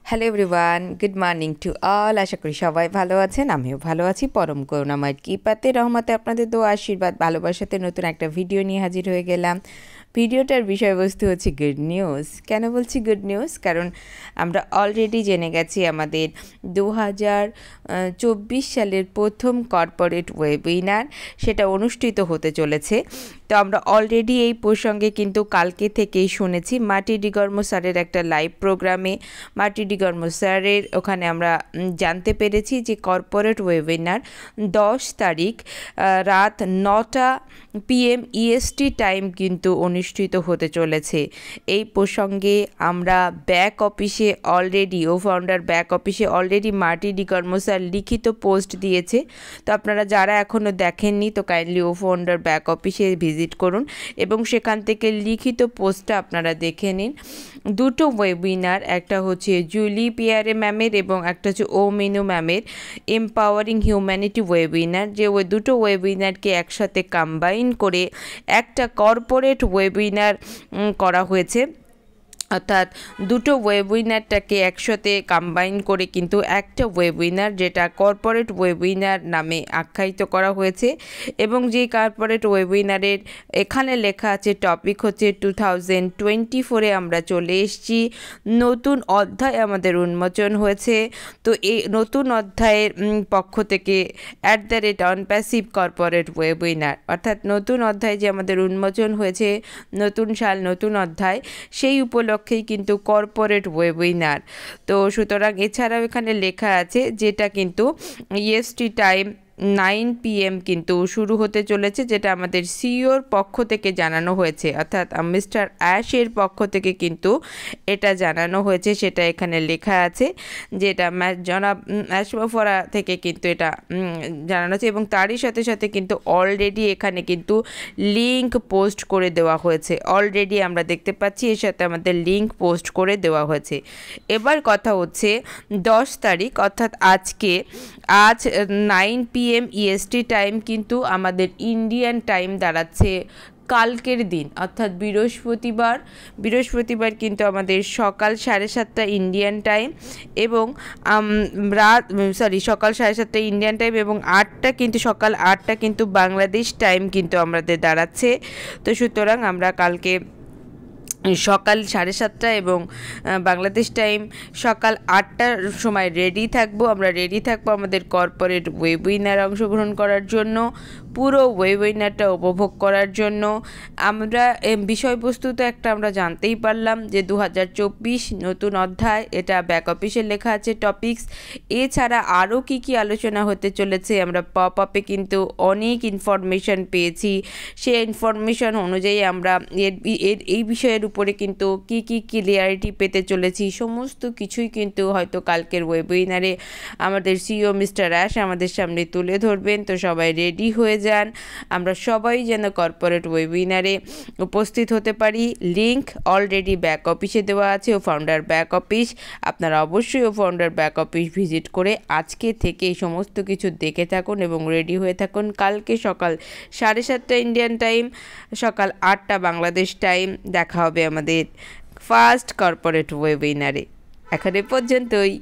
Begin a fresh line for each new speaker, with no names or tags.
Hello everyone, good morning to all. আশা করি সবাই ভালো আছেন, আমিও ভালো আছি। পরম করুণাময় কৃপাতে রহমতে আপনাদের দোয়া আশীর্বাদ ভালোবাসাতে নতুন একটা ভিডিও নিয়ে হাজির হয়ে গেলাম। ভিডিওটার বিষয়বস্তু হচ্ছে গুড নিউজ। কেন বলছি গুড নিউজ? কারণ আমরা অলরেডি জেনে গেছি আমাদের 2024 সালের প্রথম কর্পোরেট ওয়েবিনার সেটা অনুষ্ঠিত হতে চলেছে। তো আমরা অলরেডি এই প্রসঙ্গে কিন্তু কালকে থেকেই শুনেছি মাটি ডিগর্ম স্যারের একটা লাইভ প্রোগ্রামে। মাটি ডিগর্ম স্যারের ওখানে আমরা জানতে পেরেছি যে কর্পোরেট ওয়েবিনার 10 তারিখ রাত 9টা PM EST টাইম কিন্তু অনুষ্ঠিত হতে চলেছে। এই প্রসঙ্গে আমরা ব্যাক অফিসে অলরেডি ফাউন্ডার ব্যাক অফিসে অলরেডি মাটি ডিগর্ম স্যার লিখিত পোস্ট দিয়েছে। তো আপনারা যারা এখনও দেখেননি তো কাইন্ডলি ফাউন্ডার ব্যাক অফিসে ভিজিট করুন এবং সেখান থেকে লিখিত পোস্টটা আপনারা দেখে নিন। দুটো ওয়েবিনার, একটা হচ্ছে জুলি পিয়ারে ম্যামের এবং একটা হচ্ছে মিনু ম্যামের এম্পাওয়ারিং হিউম্যানিটি ওয়েবিনার, যে ওই দুটো ওয়েবিনারকে একসাথে কম্বাইন করে একটা কর্পোরেট ওয়েবিনার করা হয়েছে। অর্থাৎ দুটো ওয়েবিনারটাকে একসাথে কম্বাইন করে কিন্তু একটা ওয়েবিনার, যেটা কর্পোরেট ওয়েবিনার নামে আখ্যায়িত করা হয়েছে। এবং যে কর্পোরেট ওয়েবিনারের এখানে লেখা আছে টপিক হচ্ছে 2024-এ আমরা চলে এসেছি, নতুন অধ্যায় আমাদের উন্মোচন হয়েছে। তো এই নতুন অধ্যায়ের পক্ষ থেকে @onpassive কর্পোরেট ওয়েবিনার, অর্থাৎ নতুন অধ্যায় যে আমাদের উন্মোচন হয়েছে, নতুন সাল নতুন অধ্যায়, সেই উপলক্ষেই কিন্তু কর্পোরেট ওয়েবিনার। তো সুতরাং এছাড়াও এখানে লেখা আছে যেটা কিন্তু EST টাইম 9 PM কিন্তু শুরু হতে চলেছে, যেটা আমাদের সিইওর পক্ষ থেকে জানানো হয়েছে, অর্থাৎ মিস্টার অ্যাশের পক্ষ থেকে কিন্তু এটা জানানো হয়েছে। সেটা এখানে লেখা আছে, যেটা জনাব অ্যাশমফরা থেকে কিন্তু এটা জানানো হয়েছে। এবং তারই সাথে সাথে কিন্তু অলরেডি এখানে কিন্তু লিঙ্ক পোস্ট করে দেওয়া হয়েছে। অলরেডি আমরা দেখতে পাচ্ছি এর সাথে আমাদের লিঙ্ক পোস্ট করে দেওয়া হয়েছে। এবার কথা হচ্ছে 10 তারিখ, অর্থাৎ আজ 9 PM EST টাইম কিন্তু আমাদের ইন্ডিয়ান টাইম দাঁড়াচ্ছে কালকের দিন, অর্থাৎ বৃহস্পতিবার কিন্তু আমাদের সকাল 7:30 ইন্ডিয়ান টাইম এবং সকাল 7:30 ইন্ডিয়ান টাইম এবং সকাল 8টা কিন্তু বাংলাদেশ টাইম কিন্তু আমাদের দাঁড়াচ্ছে। তো সুতরাং আমরা কালকে সকাল 7:30 এবং বাংলাদেশ টাইম সকাল 8টার সময় রেডি থাকবো। আমরা রেডি থাকবো আমাদের কর্পোরেট ওয়েবিনার অংশগ্রহণ করার জন্য, পুরো ওয়েবিনারটা উপভোগ করার জন্য। আমরা বিষয়বস্তু তো একটা আমরা জানতেই পারলাম যে 2024 নতুন অধ্যায়, এটা ব্যাক অফিসে লেখা আছে টপিকস। এছাড়া আরও কি আলোচনা হতে চলেছে আমরা পপ আপে কিন্তু অনেক ইনফরমেশন পেয়েছি। সেই ইনফরমেশন অনুযায়ী আমরা এই বিষয়ের উপরে কিন্তু কি ক্লিয়ারিটি পেতে চলেছি, সমস্ত কিছুই কিন্তু হয়তো কালকের ওয়েবিনারে আমাদের সিইও মিস্টার অ্যাশ আমাদের সামনে তুলে ধরবেন। তো সবাই রেডি হয়ে যান, আমরা সবাই যেন কর্পোরেট ওয়েবিনারে উপস্থিত হতে পারি। লিঙ্ক অলরেডি ব্যাক অফিসে দেওয়া আছে, ফাউন্ডার ব্যাক অফিস। আপনারা অবশ্যই ফাউন্ডার ব্যাক অফিস ভিজিট করে আজকে থেকে সমস্ত কিছু দেখে থাকুন এবং রেডি হয়ে থাকুন। কালকে সকাল 7:30 ইন্ডিয়ান টাইম, সকাল 8টা বাংলাদেশ টাইম দেখা হবে আমাদের ফার্স্ট কর্পোরেট ওয়েবিনারে। এখন এ পর্যন্তই।